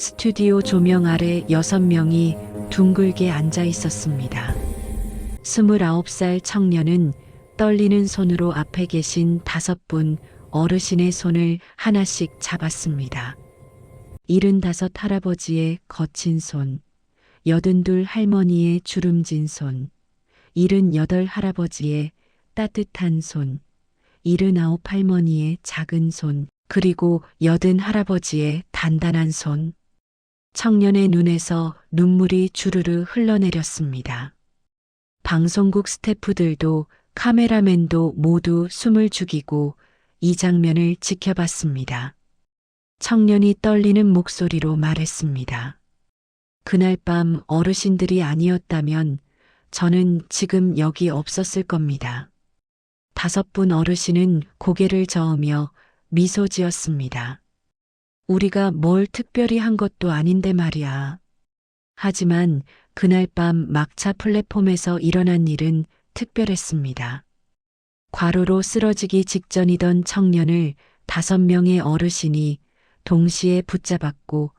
스튜디오 조명 아래 6명이 둥글게 앉아 있었습니다. 29살 청년은 떨리는 손으로 앞에 계신 5분 어르신의 손을 하나씩 잡았습니다. 75 할아버지의 거친 손, 82 할머니의 주름진 손, 78 할아버지의 따뜻한 손, 79 할머니의 작은 손, 그리고 80 할아버지의 단단한 손. 청년의 눈에서 눈물이 주르르 흘러내렸습니다. 방송국 스태프들도 카메라맨도 모두 숨을 죽이고 이 장면을 지켜봤습니다. 청년이 떨리는 목소리로 말했습니다. 그날 밤 어르신들이 아니었다면 저는 지금 여기 없었을 겁니다. 5분 어르신은 고개를 저으며 미소 지었습니다. 우리가 뭘 특별히 한 것도 아닌데 말이야. 하지만 그날 밤 막차 플랫폼에서 일어난 일은 특별했습니다. 과로로 쓰러지기 직전이던 청년을 5명의 어르신이 동시에 붙잡았고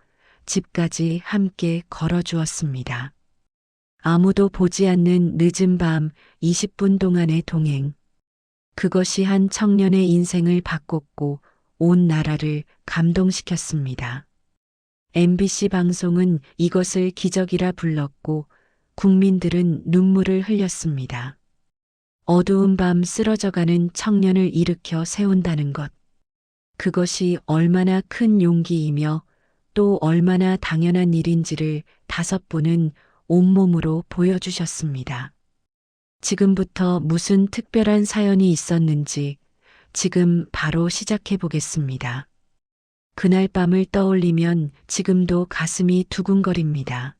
집까지 함께 걸어주었습니다. 아무도 보지 않는 늦은 밤 20분 동안의 동행. 그것이 한 청년의 인생을 바꿨고 온 나라를 감동시켰습니다. MBC 방송은 이것을 기적이라 불렀고 국민들은 눈물을 흘렸습니다. 어두운 밤 쓰러져가는 청년을 일으켜 세운다는 것. 그것이 얼마나 큰 용기이며 또 얼마나 당연한 일인지를 5분은 온몸으로 보여주셨습니다. 지금부터 무슨 특별한 사연이 있었는지 지금 바로 시작해 보겠습니다. 그날 밤을 떠올리면 지금도 가슴이 두근거립니다.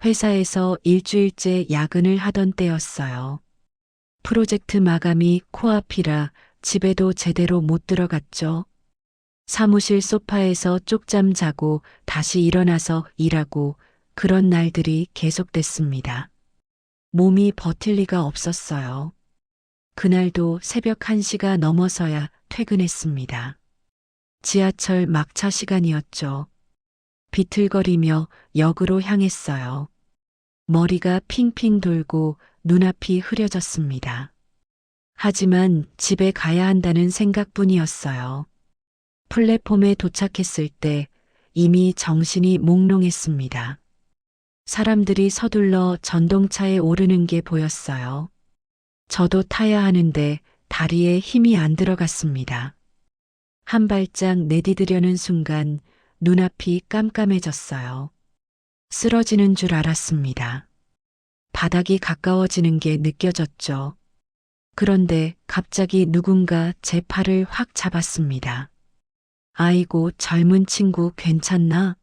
회사에서 일주일째 야근을 하던 때였어요. 프로젝트 마감이 코앞이라 집에도 제대로 못 들어갔죠. 사무실 소파에서 쪽잠 자고 다시 일어나서 일하고 그런 날들이 계속됐습니다. 몸이 버틸 리가 없었어요. 그날도 새벽 1시가 넘어서야 퇴근했습니다. 지하철 막차 시간이었죠. 비틀거리며 역으로 향했어요. 머리가 핑핑 돌고 눈앞이 흐려졌습니다. 하지만 집에 가야 한다는 생각뿐이었어요. 플랫폼에 도착했을 때 이미 정신이 몽롱했습니다. 사람들이 서둘러 전동차에 오르는 게 보였어요. 저도 타야 하는데 다리에 힘이 안 들어갔습니다. 한 발짝 내디디려는 순간 눈앞이 깜깜해졌어요. 쓰러지는 줄 알았습니다. 바닥이 가까워지는 게 느껴졌죠. 그런데 갑자기 누군가 제 팔을 확 잡았습니다. 아이고, 젊은 친구 괜찮나?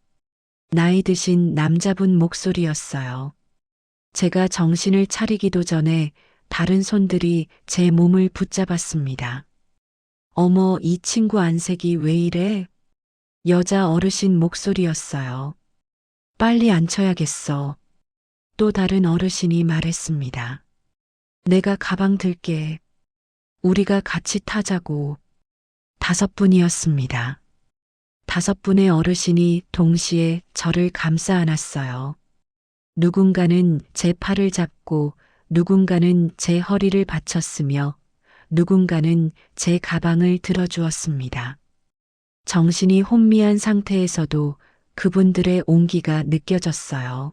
나이 드신 남자분 목소리였어요. 제가 정신을 차리기도 전에 다른 손들이 제 몸을 붙잡았습니다. 어머, 이 친구 안색이 왜 이래? 여자 어르신 목소리였어요. 빨리 앉혀야겠어. 또 다른 어르신이 말했습니다. 내가 가방 들게. 우리가 같이 타자고. 5분이었습니다. 5분의 어르신이 동시에 저를 감싸 안았어요. 누군가는 제 팔을 잡고 누군가는 제 허리를 받쳤으며 누군가는 제 가방을 들어주었습니다. 정신이 혼미한 상태에서도 그분들의 온기가 느껴졌어요.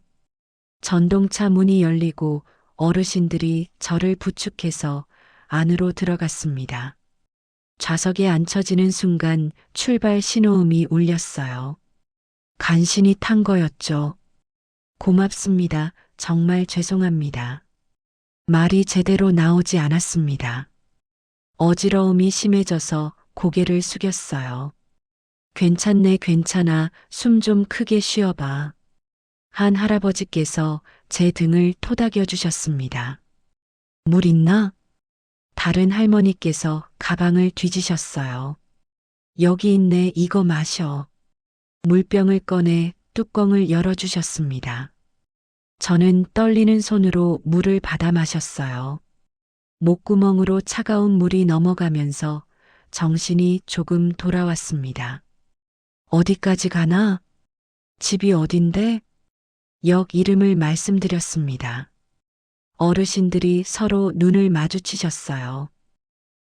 전동차 문이 열리고 어르신들이 저를 부축해서 안으로 들어갔습니다. 좌석에 앉혀지는 순간 출발 신호음이 울렸어요. 간신히 탄 거였죠. 고맙습니다. 정말 죄송합니다. 말이 제대로 나오지 않았습니다. 어지러움이 심해져서 고개를 숙였어요. 괜찮네, 괜찮아. 숨 좀 크게 쉬어봐. 한 할아버지께서 제 등을 토닥여 주셨습니다. 물 있나? 다른 할머니께서 가방을 뒤지셨어요. 여기 있네, 이거 마셔. 물병을 꺼내 뚜껑을 열어주셨습니다. 저는 떨리는 손으로 물을 받아 마셨어요. 목구멍으로 차가운 물이 넘어가면서 정신이 조금 돌아왔습니다. 어디까지 가나? 집이 어딘데? 역 이름을 말씀드렸습니다. 어르신들이 서로 눈을 마주치셨어요.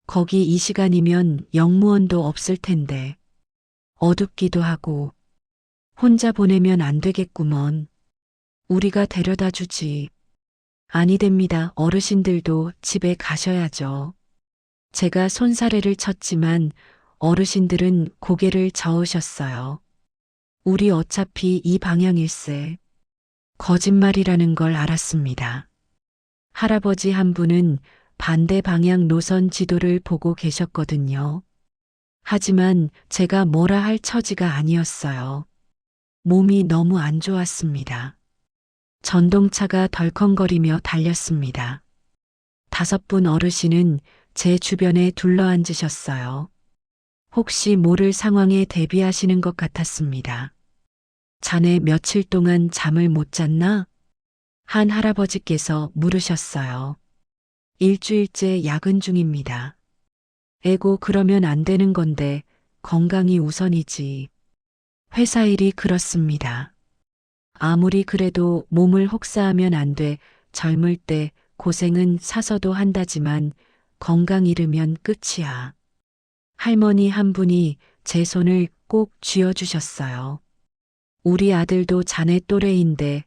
거기 이 시간이면 영무원도 없을 텐데. 어둡기도 하고. 혼자 보내면 안 되겠구먼. 우리가 데려다 주지. 아니 됩니다. 어르신들도 집에 가셔야죠. 제가 손사래를 쳤지만 어르신들은 고개를 저으셨어요. 우리 어차피 이 방향일세. 거짓말이라는 걸 알았습니다. 할아버지 한 분은 반대 방향 노선 지도를 보고 계셨거든요. 하지만 제가 뭐라 할 처지가 아니었어요. 몸이 너무 안 좋았습니다. 전동차가 덜컹거리며 달렸습니다. 5분 어르신은 제 주변에 둘러앉으셨어요. 혹시 모를 상황에 대비하시는 것 같았습니다. 자네 며칠 동안 잠을 못 잤나? 한 할아버지께서 물으셨어요. 일주일째 야근 중입니다. 에고 그러면 안 되는 건데 건강이 우선이지. 회사 일이 그렇습니다. 아무리 그래도 몸을 혹사하면 안 돼. 젊을 때 고생은 사서도 한다지만 건강 잃으면 끝이야. 할머니 한 분이 제 손을 꼭 쥐어주셨어요. 우리 아들도 자네 또래인데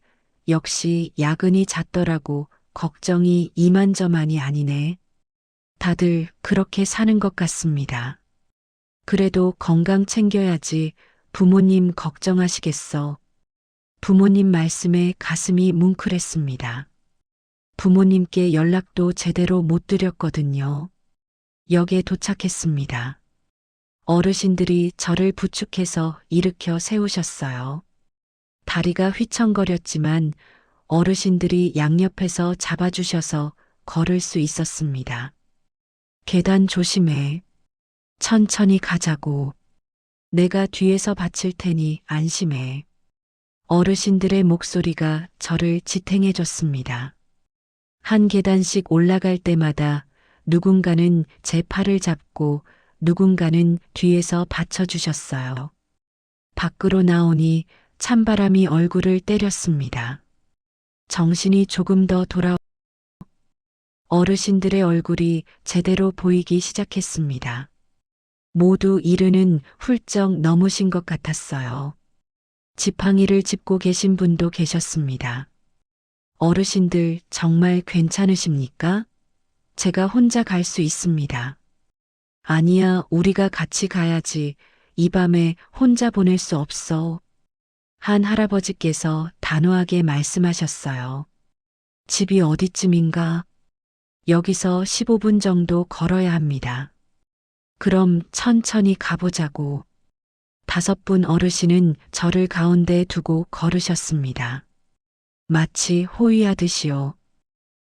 역시 야근이 잦더라고. 걱정이 이만저만이 아니네. 다들 그렇게 사는 것 같습니다. 그래도 건강 챙겨야지. 부모님 걱정하시겠어. 부모님 말씀에 가슴이 뭉클했습니다. 부모님께 연락도 제대로 못 드렸거든요. 역에 도착했습니다. 어르신들이 저를 부축해서 일으켜 세우셨어요. 다리가 휘청거렸지만 어르신들이 양옆에서 잡아주셔서 걸을 수 있었습니다. 계단 조심해. 천천히 가자고. 내가 뒤에서 받칠 테니 안심해. 어르신들의 목소리가 저를 지탱해 줬습니다. 한 계단씩 올라갈 때마다 누군가는 제 팔을 잡고 누군가는 뒤에서 받쳐주셨어요. 밖으로 나오니 찬바람이 얼굴을 때렸습니다. 정신이 조금 더 어르신들의 얼굴이 제대로 보이기 시작했습니다. 모두 이르는 훌쩍 넘으신 것 같았어요. 지팡이를 짚고 계신 분도 계셨습니다. 어르신들 정말 괜찮으십니까? 제가 혼자 갈 수 있습니다. 아니야, 우리가 같이 가야지. 이 밤에 혼자 보낼 수 없어. 한 할아버지께서 단호하게 말씀하셨어요. 집이 어디쯤인가? 여기서 15분 정도 걸어야 합니다. 그럼 천천히 가보자고. 5분 어르신은 저를 가운데 두고 걸으셨습니다. 마치 호위하듯이요.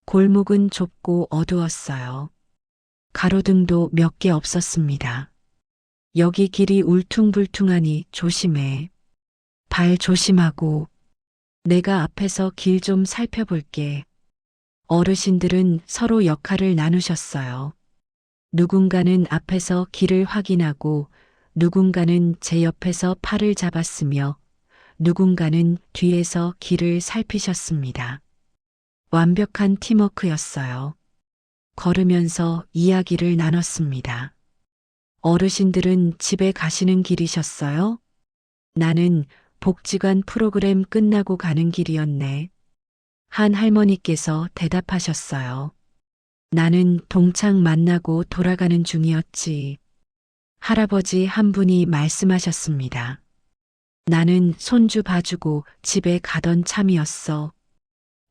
골목은 좁고 어두웠어요. 가로등도 몇 개 없었습니다. 여기 길이 울퉁불퉁하니 조심해. 발 조심하고. 내가 앞에서 길 좀 살펴볼게. 어르신들은 서로 역할을 나누셨어요. 누군가는 앞에서 길을 확인하고 누군가는 제 옆에서 팔을 잡았으며 누군가는 뒤에서 길을 살피셨습니다. 완벽한 팀워크였어요. 걸으면서 이야기를 나눴습니다. 어르신들은 집에 가시는 길이셨어요? 나는 복지관 프로그램 끝나고 가는 길이었네. 한 할머니께서 대답하셨어요. 나는 동창 만나고 돌아가는 중이었지. 할아버지 한 분이 말씀하셨습니다. 나는 손주 봐주고 집에 가던 참이었어.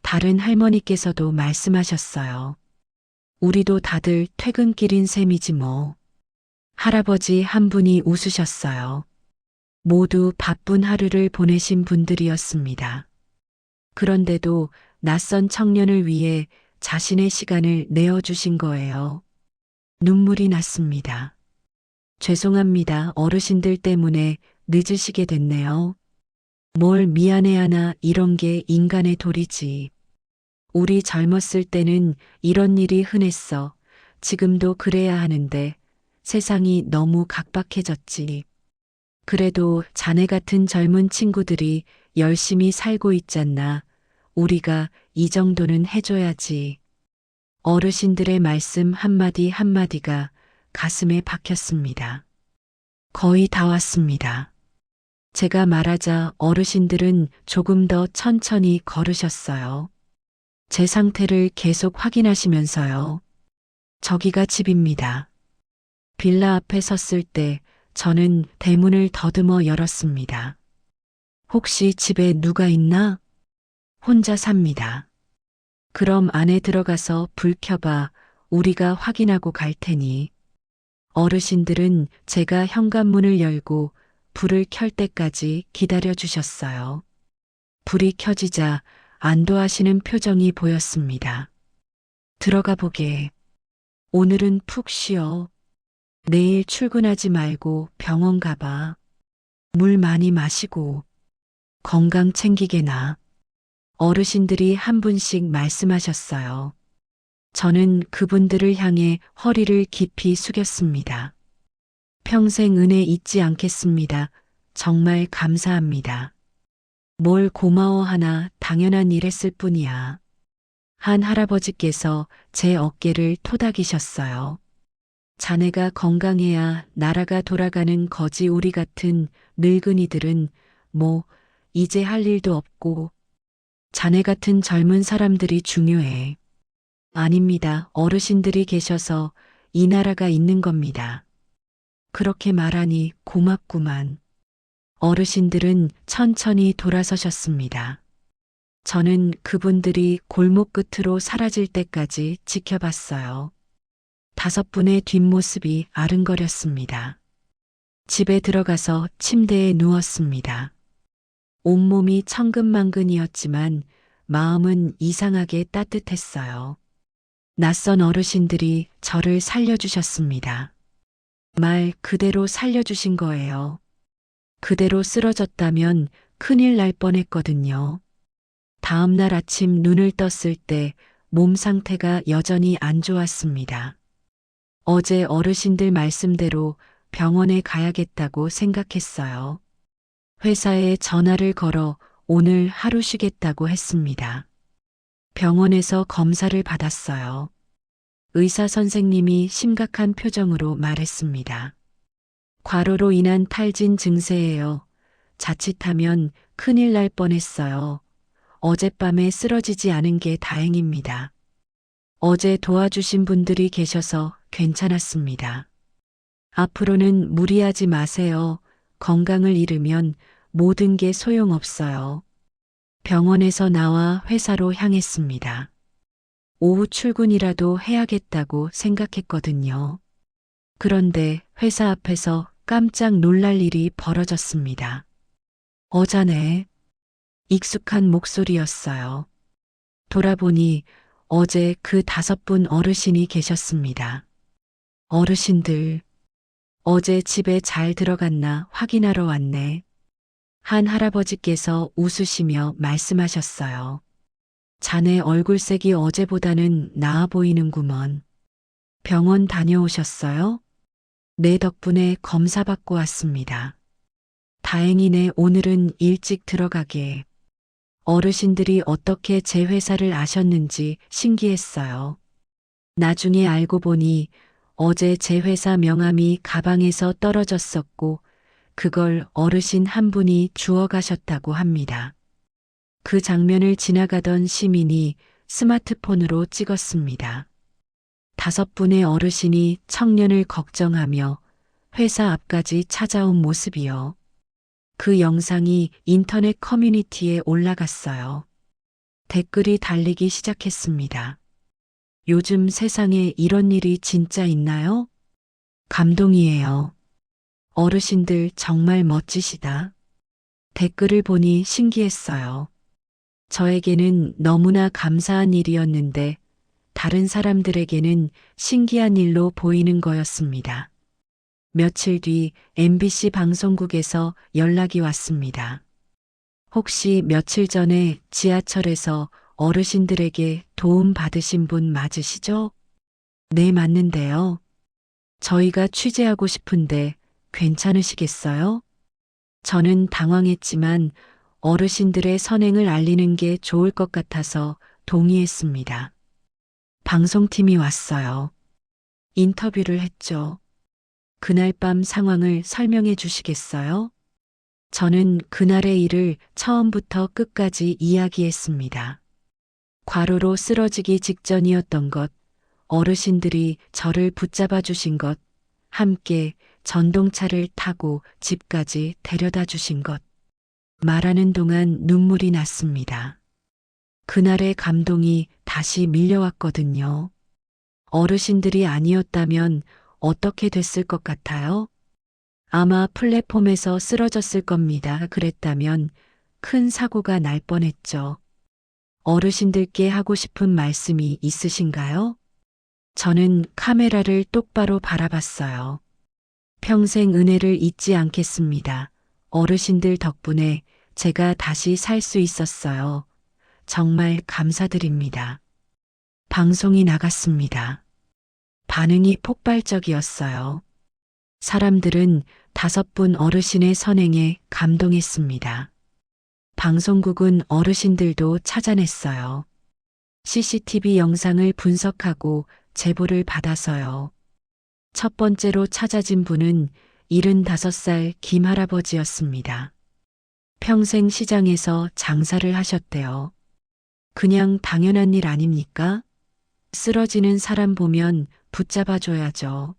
다른 할머니께서도 말씀하셨어요. 우리도 다들 퇴근길인 셈이지 뭐. 할아버지 한 분이 웃으셨어요. 모두 바쁜 하루를 보내신 분들이었습니다. 그런데도 낯선 청년을 위해 자신의 시간을 내어주신 거예요. 눈물이 났습니다. 죄송합니다. 어르신들 때문에 늦으시게 됐네요. 뭘 미안해하나, 이런 게 인간의 도리지. 우리 젊었을 때는 이런 일이 흔했어. 지금도 그래야 하는데 세상이 너무 각박해졌지. 그래도 자네 같은 젊은 친구들이 열심히 살고 있잖아. 우리가 이 정도는 해줘야지. 어르신들의 말씀 한마디 한마디가 가슴에 박혔습니다. 거의 다 왔습니다. 제가 말하자 어르신들은 조금 더 천천히 걸으셨어요. 제 상태를 계속 확인하시면서요. 저기가 집입니다. 빌라 앞에 섰을 때 저는 대문을 더듬어 열었습니다. 혹시 집에 누가 있나? 혼자 삽니다. 그럼 안에 들어가서 불 켜봐. 우리가 확인하고 갈 테니. 어르신들은 제가 현관문을 열고 불을 켤 때까지 기다려 주셨어요. 불이 켜지자 안도하시는 표정이 보였습니다. 들어가 보게. 오늘은 푹 쉬어. 내일 출근하지 말고 병원 가봐. 물 많이 마시고 건강 챙기게나. 어르신들이 한 분씩 말씀하셨어요. 저는 그분들을 향해 허리를 깊이 숙였습니다. 평생 은혜 잊지 않겠습니다. 정말 감사합니다. 뭘 고마워하나 당연한 일 했을 뿐이야. 한 할아버지께서 제 어깨를 토닥이셨어요. 자네가 건강해야 나라가 돌아가는 거지. 우리 같은 늙은이들은 뭐 이제 할 일도 없고 자네 같은 젊은 사람들이 중요해. 아닙니다. 어르신들이 계셔서 이 나라가 있는 겁니다. 그렇게 말하니 고맙구만. 어르신들은 천천히 돌아서셨습니다. 저는 그분들이 골목 끝으로 사라질 때까지 지켜봤어요. 5분의 뒷모습이 아른거렸습니다. 집에 들어가서 침대에 누웠습니다. 온몸이 천근만근이었지만 마음은 이상하게 따뜻했어요. 낯선 어르신들이 저를 살려주셨습니다. 말 그대로 살려주신 거예요. 그대로 쓰러졌다면 큰일 날 뻔했거든요. 다음 날 아침 눈을 떴을 때 몸 상태가 여전히 안 좋았습니다. 어제 어르신들 말씀대로 병원에 가야겠다고 생각했어요. 회사에 전화를 걸어 오늘 하루 쉬겠다고 했습니다. 병원에서 검사를 받았어요. 의사 선생님이 심각한 표정으로 말했습니다. 과로로 인한 탈진 증세예요. 자칫하면 큰일 날 뻔했어요. 어젯밤에 쓰러지지 않은 게 다행입니다. 어제 도와주신 분들이 계셔서 괜찮았습니다. 앞으로는 무리하지 마세요. 건강을 잃으면 모든 게 소용없어요. 병원에서 나와 회사로 향했습니다. 오후 출근이라도 해야겠다고 생각했거든요. 그런데 회사 앞에서 깜짝 놀랄 일이 벌어졌습니다. 어자네. 익숙한 목소리였어요. 돌아보니 어제 그 5분 어르신이 계셨습니다. 어르신들, 어제 집에 잘 들어갔나 확인하러 왔네. 한 할아버지께서 웃으시며 말씀하셨어요. 자네 얼굴색이 어제보다는 나아 보이는구먼. 병원 다녀오셨어요? 내 덕분에 검사받고 왔습니다. 다행이네. 오늘은 일찍 들어가게. 어르신들이 어떻게 제 회사를 아셨는지 신기했어요. 나중에 알고 보니 어제 제 회사 명함이 가방에서 떨어졌었고 그걸 어르신 한 분이 주워 가셨다고 합니다. 그 장면을 지나가던 시민이 스마트폰으로 찍었습니다. 5분의 어르신이 청년을 걱정하며 회사 앞까지 찾아온 모습이요. 그 영상이 인터넷 커뮤니티에 올라갔어요. 댓글이 달리기 시작했습니다. 요즘 세상에 이런 일이 진짜 있나요? 감동이에요. 어르신들 정말 멋지시다. 댓글을 보니 신기했어요. 저에게는 너무나 감사한 일이었는데 다른 사람들에게는 신기한 일로 보이는 거였습니다. 며칠 뒤 MBC 방송국에서 연락이 왔습니다. 혹시 며칠 전에 지하철에서 어르신들에게 도움 받으신 분 맞으시죠? 네, 맞는데요. 저희가 취재하고 싶은데 괜찮으시겠어요? 저는 당황했지만 어르신들의 선행을 알리는 게 좋을 것 같아서 동의했습니다. 방송팀이 왔어요. 인터뷰를 했죠. 그날 밤 상황을 설명해 주시겠어요? 저는 그날의 일을 처음부터 끝까지 이야기했습니다. 과로로 쓰러지기 직전이었던 것, 어르신들이 저를 붙잡아 주신 것, 함께 전동차를 타고 집까지 데려다 주신 것. 말하는 동안 눈물이 났습니다. 그날의 감동이 다시 밀려왔거든요. 어르신들이 아니었다면 어떻게 됐을 것 같아요? 아마 플랫폼에서 쓰러졌을 겁니다. 그랬다면 큰 사고가 날 뻔했죠. 어르신들께 하고 싶은 말씀이 있으신가요? 저는 카메라를 똑바로 바라봤어요. 평생 은혜를 잊지 않겠습니다. 어르신들 덕분에 제가 다시 살 수 있었어요. 정말 감사드립니다. 방송이 나갔습니다. 반응이 폭발적이었어요. 사람들은 5분 어르신의 선행에 감동했습니다. 방송국은 어르신들도 찾아냈어요. CCTV 영상을 분석하고 제보를 받아서요. 첫 번째로 찾아진 분은 75살 김할아버지였습니다. 평생 시장에서 장사를 하셨대요. 그냥 당연한 일 아닙니까? 쓰러지는 사람 보면 붙잡아줘야죠.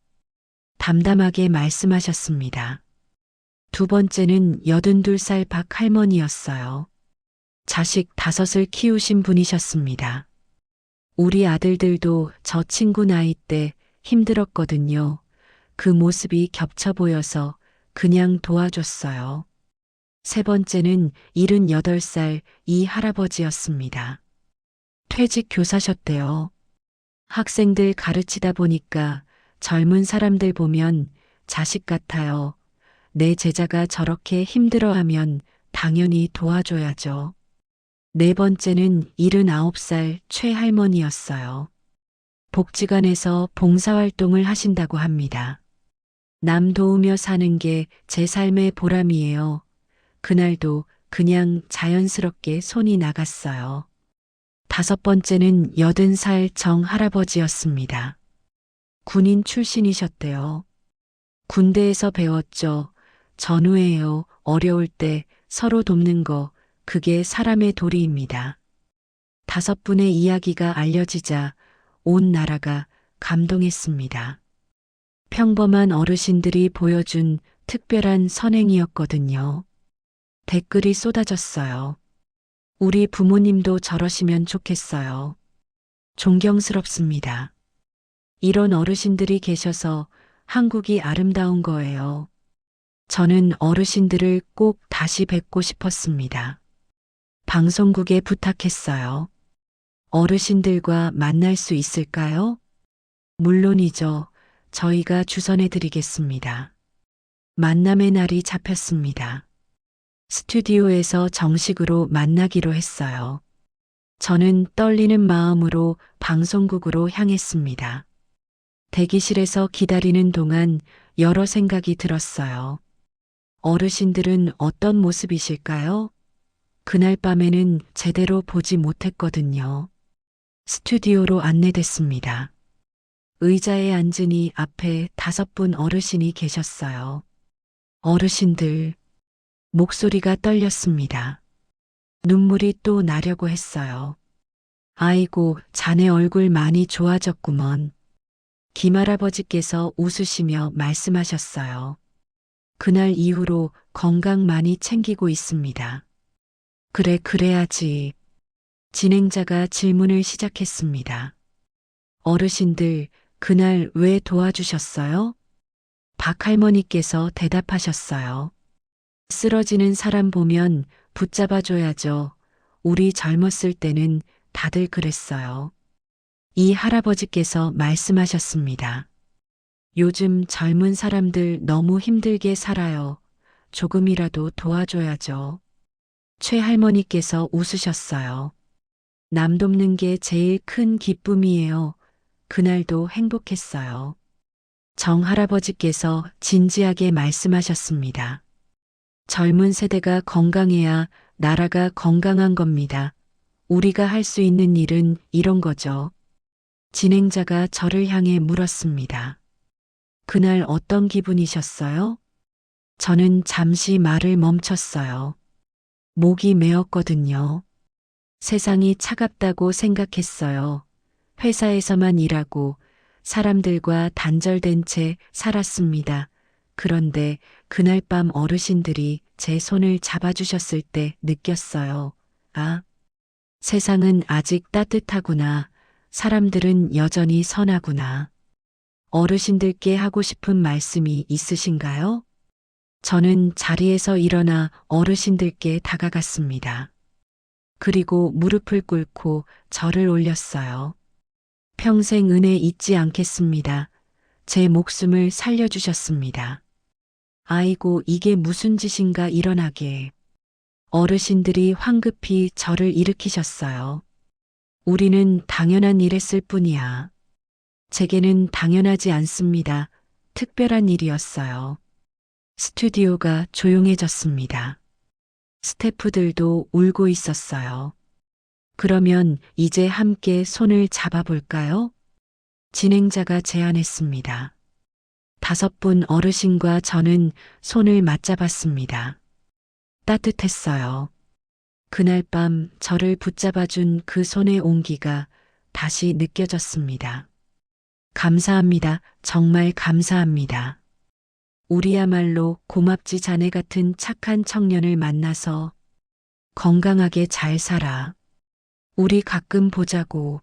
담담하게 말씀하셨습니다. 두 번째는 82살 박 할머니였어요. 자식 5을 키우신 분이셨습니다. 우리 아들들도 저 친구 나이 때 힘들었거든요. 그 모습이 겹쳐 보여서 그냥 도와줬어요. 세 번째는 78살 이 할아버지였습니다. 퇴직 교사셨대요. 학생들 가르치다 보니까 젊은 사람들 보면 자식 같아요. 내 제자가 저렇게 힘들어하면 당연히 도와줘야죠. 네 번째는 79살 최할머니였어요. 복지관에서 봉사활동을 하신다고 합니다. 남 도우며 사는 게 제 삶의 보람이에요. 그날도 그냥 자연스럽게 손이 나갔어요. 5번째는 80살 정 할아버지였습니다. 군인 출신이셨대요. 군대에서 배웠죠. 전우예요. 어려울 때 서로 돕는 거, 그게 사람의 도리입니다. 5분의 이야기가 알려지자 온 나라가 감동했습니다. 평범한 어르신들이 보여준 특별한 선행이었거든요. 댓글이 쏟아졌어요. 우리 부모님도 저러시면 좋겠어요. 존경스럽습니다. 이런 어르신들이 계셔서 한국이 아름다운 거예요. 저는 어르신들을 꼭 다시 뵙고 싶었습니다. 방송국에 부탁했어요. 어르신들과 만날 수 있을까요? 물론이죠. 저희가 주선해 드리겠습니다. 만남의 날이 잡혔습니다. 스튜디오에서 정식으로 만나기로 했어요. 저는 떨리는 마음으로 방송국으로 향했습니다. 대기실에서 기다리는 동안 여러 생각이 들었어요. 어르신들은 어떤 모습이실까요? 그날 밤에는 제대로 보지 못했거든요. 스튜디오로 안내됐습니다. 의자에 앉으니 앞에 5분 어르신이 계셨어요. 어르신들, 목소리가 떨렸습니다. 눈물이 또 나려고 했어요. 아이고, 자네 얼굴 많이 좋아졌구먼. 김할아버지께서 웃으시며 말씀하셨어요. 그날 이후로 건강 많이 챙기고 있습니다. 그래, 그래야지. 진행자가 질문을 시작했습니다. 어르신들, 그날 왜 도와주셨어요? 박 할머니께서 대답하셨어요. 쓰러지는 사람 보면 붙잡아줘야죠. 우리 젊었을 때는 다들 그랬어요. 이 할아버지께서 말씀하셨습니다. 요즘 젊은 사람들 너무 힘들게 살아요. 조금이라도 도와줘야죠. 최 할머니께서 웃으셨어요. 남 돕는 게 제일 큰 기쁨이에요. 그날도 행복했어요. 정 할아버지께서 진지하게 말씀하셨습니다. 젊은 세대가 건강해야 나라가 건강한 겁니다. 우리가 할 수 있는 일은 이런 거죠. 진행자가 저를 향해 물었습니다. 그날 어떤 기분이셨어요? 저는 잠시 말을 멈췄어요. 목이 메었거든요. 세상이 차갑다고 생각했어요. 회사에서만 일하고 사람들과 단절된 채 살았습니다. 그런데 그날 밤 어르신들이 제 손을 잡아주셨을 때 느꼈어요. 아, 세상은 아직 따뜻하구나. 사람들은 여전히 선하구나. 어르신들께 하고 싶은 말씀이 있으신가요? 저는 자리에서 일어나 어르신들께 다가갔습니다. 그리고 무릎을 꿇고 절을 올렸어요. 평생 은혜 잊지 않겠습니다. 제 목숨을 살려주셨습니다. 아이고, 이게 무슨 짓인가 일어나게. 어르신들이 황급히 저를 일으키셨어요. 우리는 당연한 일 했을 뿐이야. 제게는 당연하지 않습니다. 특별한 일이었어요. 스튜디오가 조용해졌습니다. 스태프들도 울고 있었어요. 그러면 이제 함께 손을 잡아볼까요? 진행자가 제안했습니다. 5분 어르신과 저는 손을 맞잡았습니다. 따뜻했어요. 그날 밤 저를 붙잡아준 그 손의 온기가 다시 느껴졌습니다. 감사합니다. 정말 감사합니다. 우리야말로 고맙지 자네 같은 착한 청년을 만나서 건강하게 잘 살아. 우리 가끔 보자고.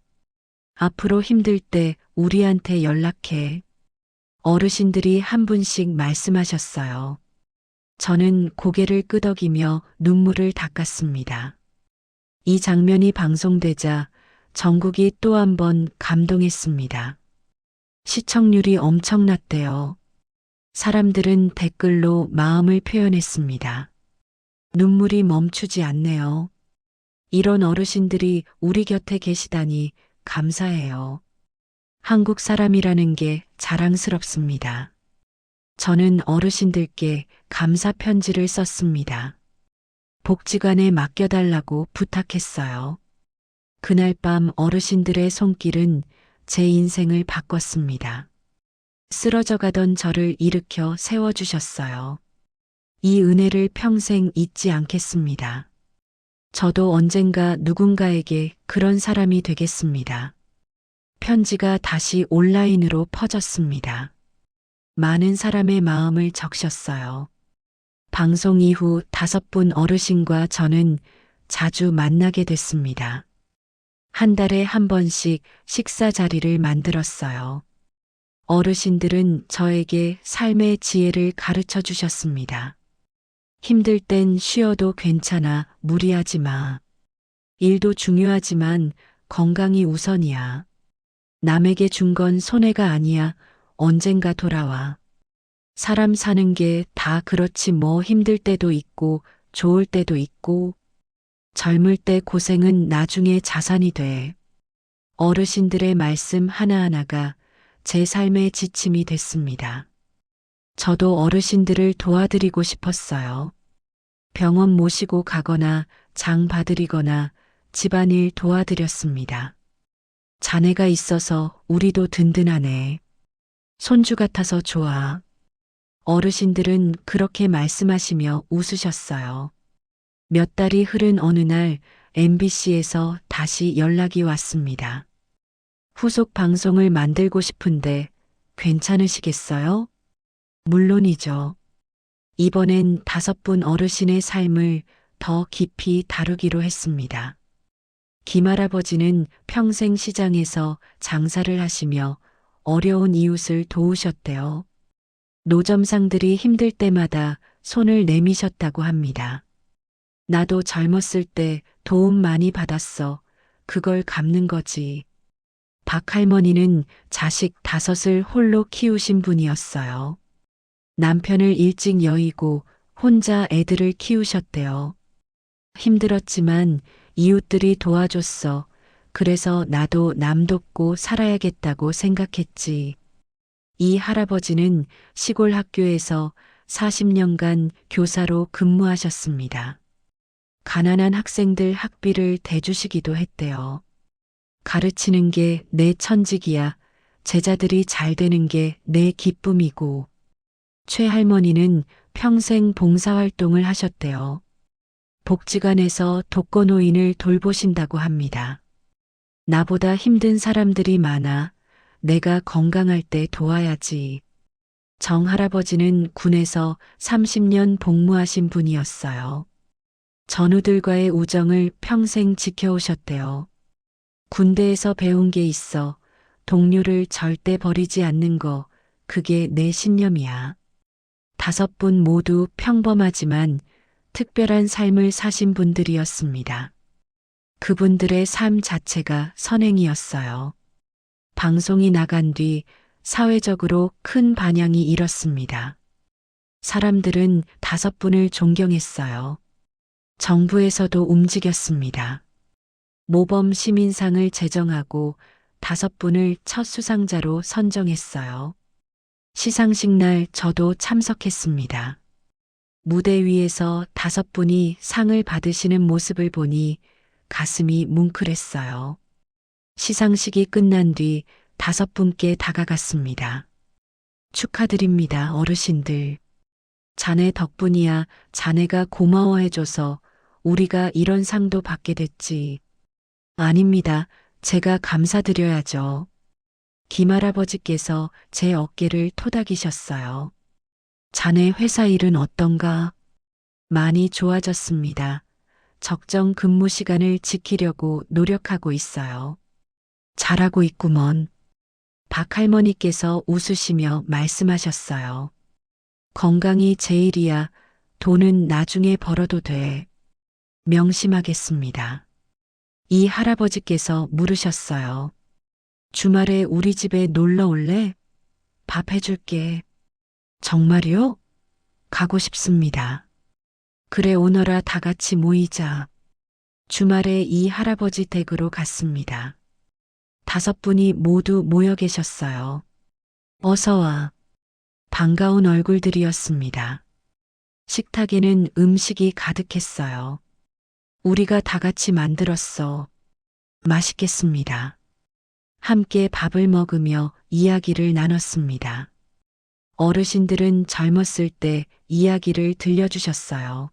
앞으로 힘들 때 우리한테 연락해. 어르신들이 한 분씩 말씀하셨어요. 저는 고개를 끄덕이며 눈물을 닦았습니다. 이 장면이 방송되자 전국이 또 한 번 감동했습니다. 시청률이 엄청났대요. 사람들은 댓글로 마음을 표현했습니다. 눈물이 멈추지 않네요. 이런 어르신들이 우리 곁에 계시다니 감사해요. 한국 사람이라는 게 자랑스럽습니다. 저는 어르신들께 감사 편지를 썼습니다. 복지관에 맡겨달라고 부탁했어요. 그날 밤 어르신들의 손길은 제 인생을 바꿨습니다. 쓰러져 가던 저를 일으켜 세워주셨어요. 이 은혜를 평생 잊지 않겠습니다. 저도 언젠가 누군가에게 그런 사람이 되겠습니다. 편지가 다시 온라인으로 퍼졌습니다. 많은 사람의 마음을 적셨어요. 방송 이후 5분 어르신과 저는 자주 만나게 됐습니다. 한 달에 한 번씩 식사 자리를 만들었어요. 어르신들은 저에게 삶의 지혜를 가르쳐 주셨습니다. 힘들 땐 쉬어도 괜찮아, 무리하지 마. 일도 중요하지만 건강이 우선이야. 남에게 준 건 손해가 아니야. 언젠가 돌아와. 사람 사는 게 다 그렇지 뭐 힘들 때도 있고 좋을 때도 있고 젊을 때 고생은 나중에 자산이 돼. 어르신들의 말씀 하나하나가 제 삶의 지침이 됐습니다. 저도 어르신들을 도와드리고 싶었어요. 병원 모시고 가거나 장 봐드리거나 집안일 도와드렸습니다. 자네가 있어서 우리도 든든하네. 손주 같아서 좋아. 어르신들은 그렇게 말씀하시며 웃으셨어요. 몇 달이 흐른 어느 날 MBC에서 다시 연락이 왔습니다. 후속 방송을 만들고 싶은데 괜찮으시겠어요? 물론이죠. 이번엔 5분 어르신의 삶을 더 깊이 다루기로 했습니다. 김할아버지는 평생 시장에서 장사를 하시며 어려운 이웃을 도우셨대요. 노점상들이 힘들 때마다 손을 내미셨다고 합니다. 나도 젊었을 때 도움 많이 받았어. 그걸 갚는 거지. 박할머니는 자식 5을 홀로 키우신 분이었어요. 남편을 일찍 여의고 혼자 애들을 키우셨대요. 힘들었지만 이웃들이 도와줬어. 그래서 나도 남 돕고 살아야겠다고 생각했지. 이 할아버지는 시골 학교에서 40년간 교사로 근무하셨습니다. 가난한 학생들 학비를 대주시기도 했대요. 가르치는 게 내 천직이야. 제자들이 잘 되는 게 내 기쁨이고. 최할머니는 평생 봉사활동을 하셨대요. 복지관에서 독거노인을 돌보신다고 합니다. 나보다 힘든 사람들이 많아. 내가 건강할 때 도와야지. 정할아버지는 군에서 30년 복무하신 분이었어요. 전우들과의 우정을 평생 지켜오셨대요. 군대에서 배운 게 있어. 동료를 절대 버리지 않는 거, 그게 내 신념이야. 5분 모두 평범하지만 특별한 삶을 사신 분들이었습니다. 그분들의 삶 자체가 선행이었어요. 방송이 나간 뒤 사회적으로 큰 반향이 일었습니다. 사람들은 5분을 존경했어요. 정부에서도 움직였습니다. 모범 시민상을 제정하고 5분을 첫 수상자로 선정했어요. 시상식 날 저도 참석했습니다. 무대 위에서 5분이 상을 받으시는 모습을 보니 가슴이 뭉클했어요. 시상식이 끝난 뒤 5분께 다가갔습니다. 축하드립니다, 어르신들. 자네 덕분이야. 자네가 고마워해줘서 우리가 이런 상도 받게 됐지. 아닙니다. 제가 감사드려야죠. 김할아버지께서 제 어깨를 토닥이셨어요. 자네 회사 일은 어떤가? 많이 좋아졌습니다. 적정 근무 시간을 지키려고 노력하고 있어요. 잘하고 있구먼. 박할머니께서 웃으시며 말씀하셨어요. 건강이 제일이야. 돈은 나중에 벌어도 돼. 명심하겠습니다. 이 할아버지께서 물으셨어요. 주말에 우리 집에 놀러 올래? 밥 해줄게. 정말요? 가고 싶습니다. 그래, 오너라. 다 같이 모이자. 주말에 이 할아버지 댁으로 갔습니다. 5분이 모두 모여 계셨어요. 어서 와. 반가운 얼굴들이었습니다. 식탁에는 음식이 가득했어요. 우리가 다 같이 만들었어. 맛있겠습니다. 함께 밥을 먹으며 이야기를 나눴습니다. 어르신들은 젊었을 때 이야기를 들려주셨어요.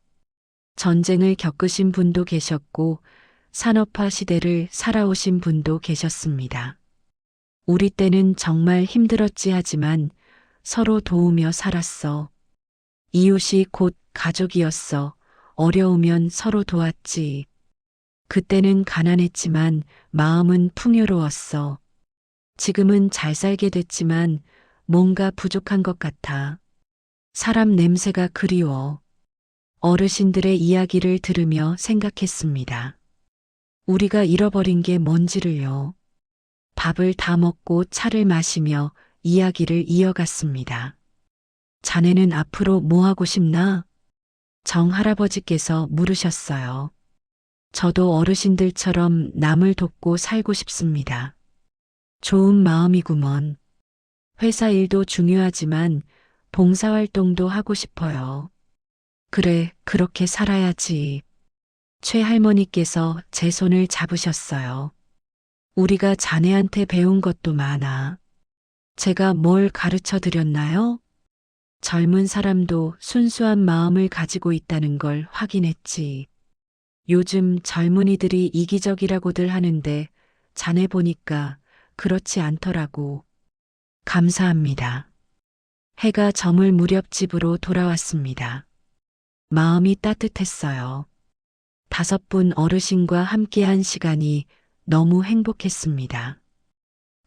전쟁을 겪으신 분도 계셨고 산업화 시대를 살아오신 분도 계셨습니다. 우리 때는 정말 힘들었지 하지만 서로 도우며 살았어. 이웃이 곧 가족이었어. 어려우면 서로 도왔지. 그때는 가난했지만 마음은 풍요로웠어. 지금은 잘 살게 됐지만 뭔가 부족한 것 같아. 사람 냄새가 그리워. 어르신들의 이야기를 들으며 생각했습니다. 우리가 잃어버린 게 뭔지를요. 밥을 다 먹고 차를 마시며 이야기를 이어갔습니다. 자네는 앞으로 뭐 하고 싶나? 정할아버지께서 물으셨어요. 저도 어르신들처럼 남을 돕고 살고 싶습니다. 좋은 마음이구먼. 회사 일도 중요하지만 봉사활동도 하고 싶어요. 그래, 그렇게 살아야지. 최할머니께서 제 손을 잡으셨어요. 우리가 자네한테 배운 것도 많아. 제가 뭘 가르쳐 드렸나요? 젊은 사람도 순수한 마음을 가지고 있다는 걸 확인했지. 요즘 젊은이들이 이기적이라고들 하는데 자네 보니까 그렇지 않더라고. 감사합니다. 해가 저물 무렵 집으로 돌아왔습니다. 마음이 따뜻했어요. 5분 어르신과 함께한 시간이 너무 행복했습니다.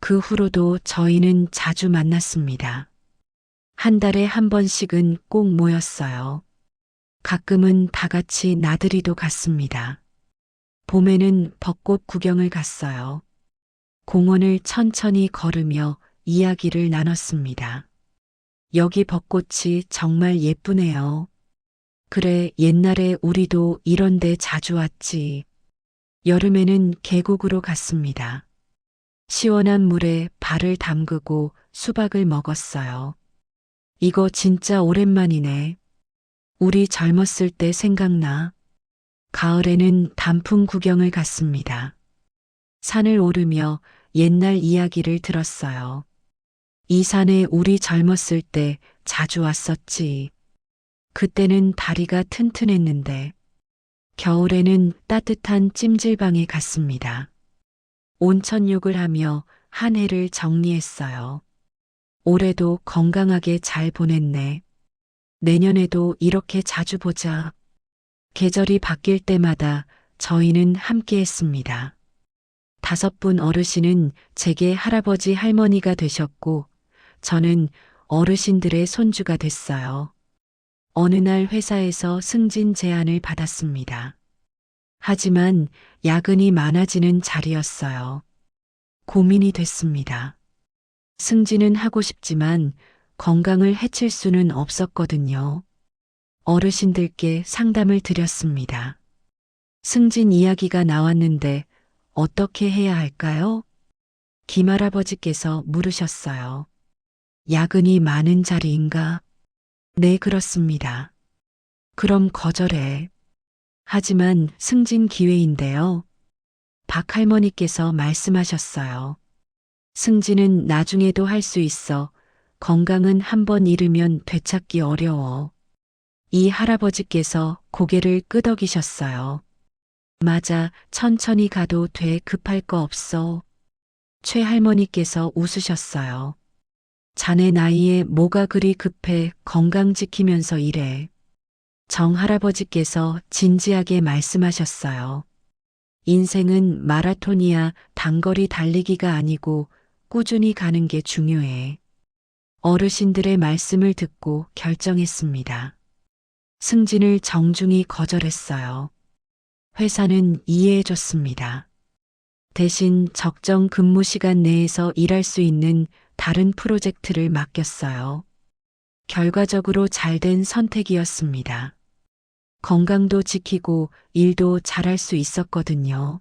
그 후로도 저희는 자주 만났습니다. 한 달에 한 번씩은 꼭 모였어요. 가끔은 다 같이 나들이도 갔습니다. 봄에는 벚꽃 구경을 갔어요. 공원을 천천히 걸으며 이야기를 나눴습니다. 여기 벚꽃이 정말 예쁘네요. 그래, 옛날에 우리도 이런 데 자주 왔지. 여름에는 계곡으로 갔습니다. 시원한 물에 발을 담그고 수박을 먹었어요. 이거 진짜 오랜만이네. 우리 젊었을 때 생각나. 가을에는 단풍 구경을 갔습니다. 산을 오르며 옛날 이야기를 들었어요. 이 산에 우리 젊었을 때 자주 왔었지. 그때는 다리가 튼튼했는데, 겨울에는 따뜻한 찜질방에 갔습니다. 온천욕을 하며 한 해를 정리했어요. 올해도 건강하게 잘 보냈네. 내년에도 이렇게 자주 보자. 계절이 바뀔 때마다 저희는 함께 했습니다. 5분 어르신은 제게 할아버지 할머니가 되셨고, 저는 어르신들의 손주가 됐어요. 어느 날 회사에서 승진 제안을 받았습니다. 하지만 야근이 많아지는 자리였어요. 고민이 됐습니다. 승진은 하고 싶지만 건강을 해칠 수는 없었거든요. 어르신들께 상담을 드렸습니다. 승진 이야기가 나왔는데 어떻게 해야 할까요? 김할아버지께서 물으셨어요. 야근이 많은 자리인가? 네, 그렇습니다. 그럼 거절해. 하지만 승진 기회인데요. 박 할머니께서 말씀하셨어요. 승진은 나중에도 할 수 있어. 건강은 한번 잃으면 되찾기 어려워. 이 할아버지께서 고개를 끄덕이셨어요. 맞아, 천천히 가도 돼. 급할 거 없어. 최 할머니께서 웃으셨어요. 자네 나이에 뭐가 그리 급해. 건강 지키면서 일해. 정 할아버지께서 진지하게 말씀하셨어요. 인생은 마라톤이야. 단거리 달리기가 아니고 꾸준히 가는 게 중요해. 어르신들의 말씀을 듣고 결정했습니다. 승진을 정중히 거절했어요. 회사는 이해해줬습니다. 대신 적정 근무 시간 내에서 일할 수 있는 다른 프로젝트를 맡겼어요. 결과적으로 잘된 선택이었습니다. 건강도 지키고 일도 잘할 수 있었거든요.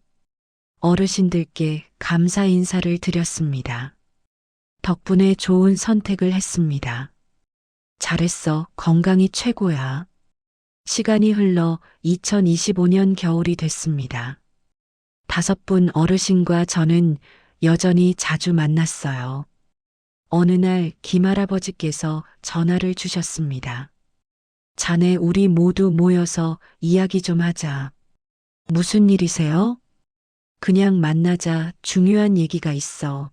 어르신들께 감사 인사를 드렸습니다. 덕분에 좋은 선택을 했습니다. 잘했어. 건강이 최고야. 시간이 흘러 2025년 겨울이 됐습니다. 5분 어르신과 저는 여전히 자주 만났어요. 어느 날 김할아버지께서 전화를 주셨습니다. 자네, 우리 모두 모여서 이야기 좀 하자. 무슨 일이세요? 그냥 만나자. 중요한 얘기가 있어.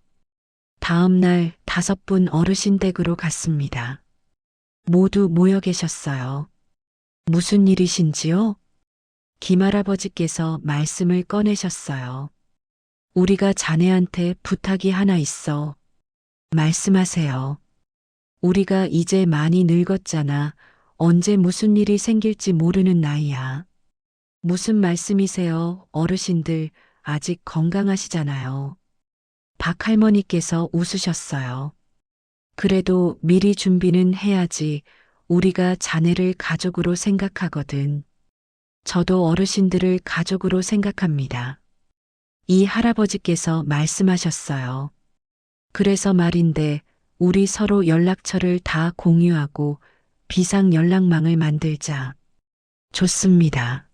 다음 날 5분 어르신 댁으로 갔습니다. 모두 모여 계셨어요. 무슨 일이신지요? 김할아버지께서 말씀을 꺼내셨어요. 우리가 자네한테 부탁이 하나 있어. 말씀하세요. 우리가 이제 많이 늙었잖아. 언제 무슨 일이 생길지 모르는 나이야. 무슨 말씀이세요? 어르신들 아직 건강하시잖아요. 박 할머니께서 웃으셨어요. 그래도 미리 준비는 해야지. 우리가 자네를 가족으로 생각하거든. 저도 어르신들을 가족으로 생각합니다. 이 할아버지께서 말씀하셨어요. 그래서 말인데 우리 서로 연락처를 다 공유하고 비상 연락망을 만들자. 좋습니다.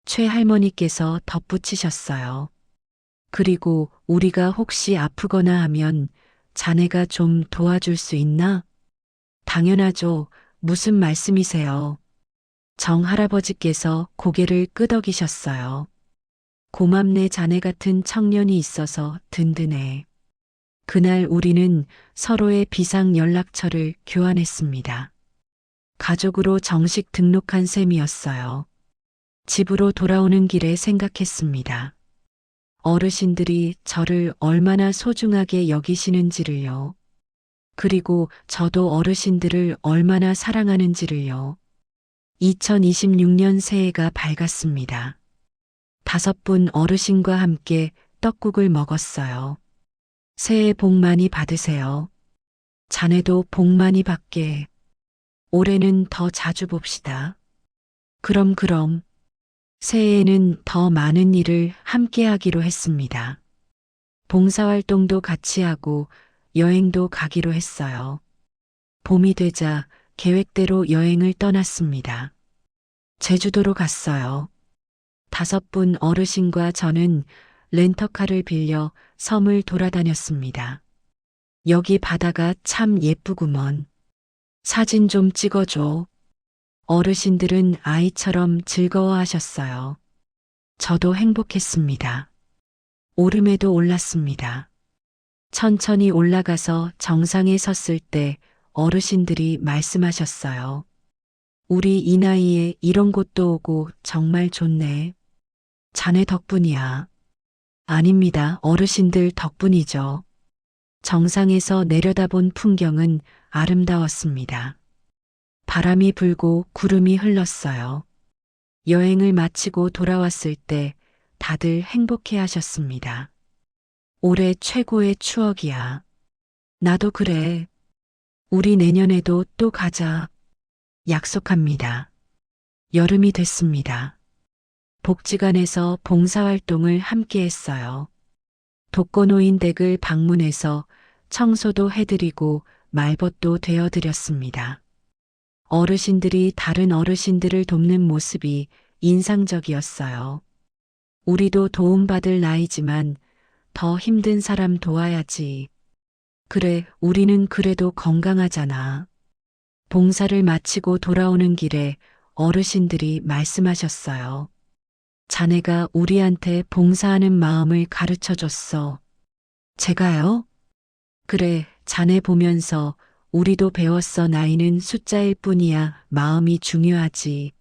최 할머니께서 덧붙이셨어요. 그리고 우리가 혹시 아프거나 하면 자네가 좀 도와줄 수 있나? 당연하죠. 무슨 말씀이세요? 정 할아버지께서 고개를 끄덕이셨어요. 고맙네. 자네 같은 청년이 있어서 든든해. 그날 우리는 서로의 비상 연락처를 교환했습니다. 가족으로 정식 등록한 셈이었어요. 집으로 돌아오는 길에 생각했습니다. 어르신들이 저를 얼마나 소중하게 여기시는지를요. 그리고 저도 어르신들을 얼마나 사랑하는지를요. 2026년 새해가 밝았습니다. 5분 어르신과 함께 떡국을 먹었어요. 새해 복 많이 받으세요. 자네도 복 많이 받게. 올해는 더 자주 봅시다. 그럼. 새해에는 더 많은 일을 함께 하기로 했습니다. 봉사활동도 같이 하고 여행도 가기로 했어요. 봄이 되자 계획대로 여행을 떠났습니다. 제주도로 갔어요. 5분 어르신과 저는 렌터카를 빌려 섬을 돌아다녔습니다. 여기 바다가 참 예쁘구먼. 사진 좀 찍어줘. 어르신들은 아이처럼 즐거워하셨어요. 저도 행복했습니다. 오름에도 올랐습니다. 천천히 올라가서 정상에 섰을 때 어르신들이 말씀하셨어요. 우리 이 나이에 이런 곳도 오고 정말 좋네. 자네 덕분이야. 아닙니다. 어르신들 덕분이죠. 정상에서 내려다본 풍경은 아름다웠습니다. 바람이 불고 구름이 흘렀어요. 여행을 마치고 돌아왔을 때 다들 행복해 하셨습니다. 올해 최고의 추억이야. 나도 그래. 우리 내년에도 또 가자. 약속합니다. 여름이 됐습니다. 복지관에서 봉사활동을 함께 했어요. 독거노인 댁을 방문해서 청소도 해드리고 말벗도 되어드렸습니다. 어르신들이 다른 어르신들을 돕는 모습이 인상적이었어요. 우리도 도움받을 나이지만 더 힘든 사람 도와야지. 그래, 우리는 그래도 건강하잖아. 봉사를 마치고 돌아오는 길에 어르신들이 말씀하셨어요. 자네가 우리한테 봉사하는 마음을 가르쳐 줬어. 제가요? 그래, 자네 보면서 우리도 배웠어. 나이는 숫자일 뿐이야. 마음이 중요하지.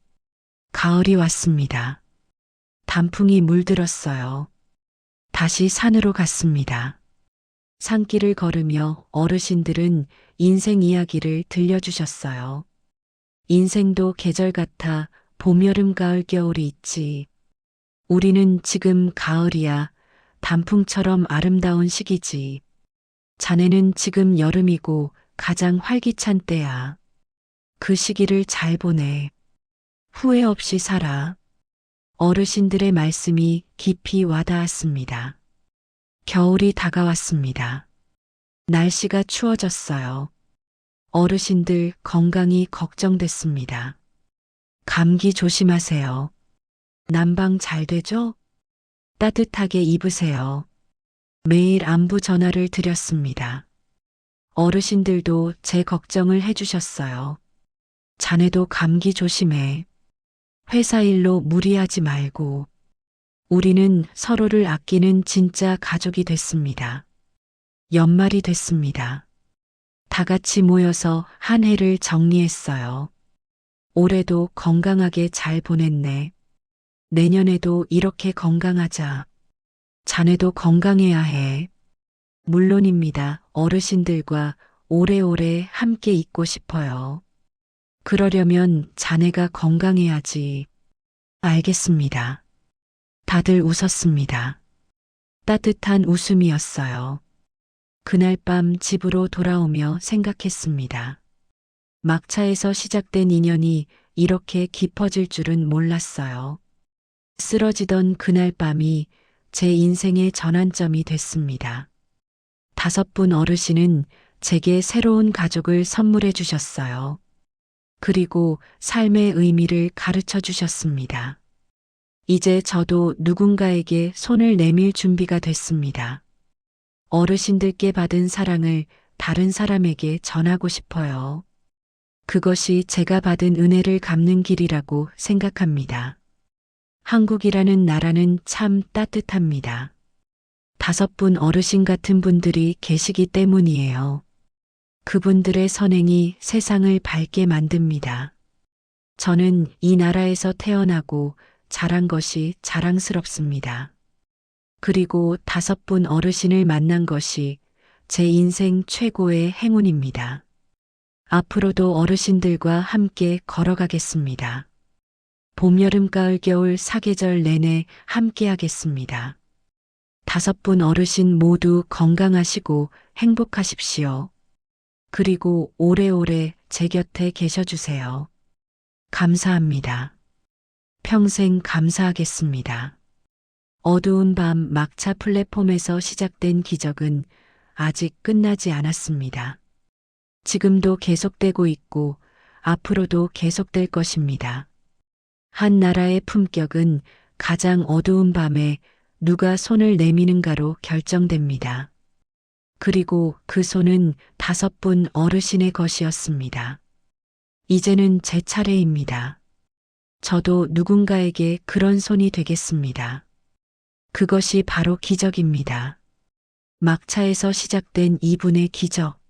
가을이 왔습니다. 단풍이 물들었어요. 다시 산으로 갔습니다. 산길을 걸으며 어르신들은 인생 이야기를 들려주셨어요. 인생도 계절 같아 봄, 여름, 가을, 겨울이 있지. 우리는 지금 가을이야. 단풍처럼 아름다운 시기지. 자네는 지금 여름이고 가장 활기찬 때야. 그 시기를 잘 보내. 후회 없이 살아. 어르신들의 말씀이 깊이 와닿았습니다. 겨울이 다가왔습니다. 날씨가 추워졌어요. 어르신들 건강이 걱정됐습니다. 감기 조심하세요. 난방 잘 되죠? 따뜻하게 입으세요. 매일 안부 전화를 드렸습니다. 어르신들도 제 걱정을 해주셨어요. 자네도 감기 조심해. 회사 일로 무리하지 말고. 우리는 서로를 아끼는 진짜 가족이 됐습니다. 연말이 됐습니다. 다 같이 모여서 한 해를 정리했어요. 올해도 건강하게 잘 보냈네. 내년에도 이렇게 건강하자. 자네도 건강해야 해. 물론입니다. 어르신들과 오래오래 함께 있고 싶어요. 그러려면 자네가 건강해야지. 알겠습니다. 다들 웃었습니다. 따뜻한 웃음이었어요. 그날 밤 집으로 돌아오며 생각했습니다. 막차에서 시작된 인연이 이렇게 깊어질 줄은 몰랐어요. 쓰러지던 그날 밤이 제 인생의 전환점이 됐습니다. 5분 어르신은 제게 새로운 가족을 선물해 주셨어요. 그리고 삶의 의미를 가르쳐 주셨습니다. 이제 저도 누군가에게 손을 내밀 준비가 됐습니다. 어르신들께 받은 사랑을 다른 사람에게 전하고 싶어요. 그것이 제가 받은 은혜를 갚는 길이라고 생각합니다. 한국이라는 나라는 참 따뜻합니다. 5분 어르신 같은 분들이 계시기 때문이에요. 그분들의 선행이 세상을 밝게 만듭니다. 저는 이 나라에서 태어나고 자란 것이 자랑스럽습니다. 그리고 5분 어르신을 만난 것이 제 인생 최고의 행운입니다. 앞으로도 어르신들과 함께 걸어가겠습니다. 봄, 여름, 가을, 겨울 4계절 내내 함께 하겠습니다. 5분 어르신 모두 건강하시고 행복하십시오. 그리고 오래오래 제 곁에 계셔주세요. 감사합니다. 평생 감사하겠습니다. 어두운 밤 막차 플랫폼에서 시작된 기적은 아직 끝나지 않았습니다. 지금도 계속되고 있고 앞으로도 계속될 것입니다. 한 나라의 품격은 가장 어두운 밤에 누가 손을 내미는가로 결정됩니다. 그리고 그 손은 5분 어르신의 것이었습니다. 이제는 제 차례입니다. 저도 누군가에게 그런 손이 되겠습니다. 그것이 바로 기적입니다. 막차에서 시작된 이분의 기적.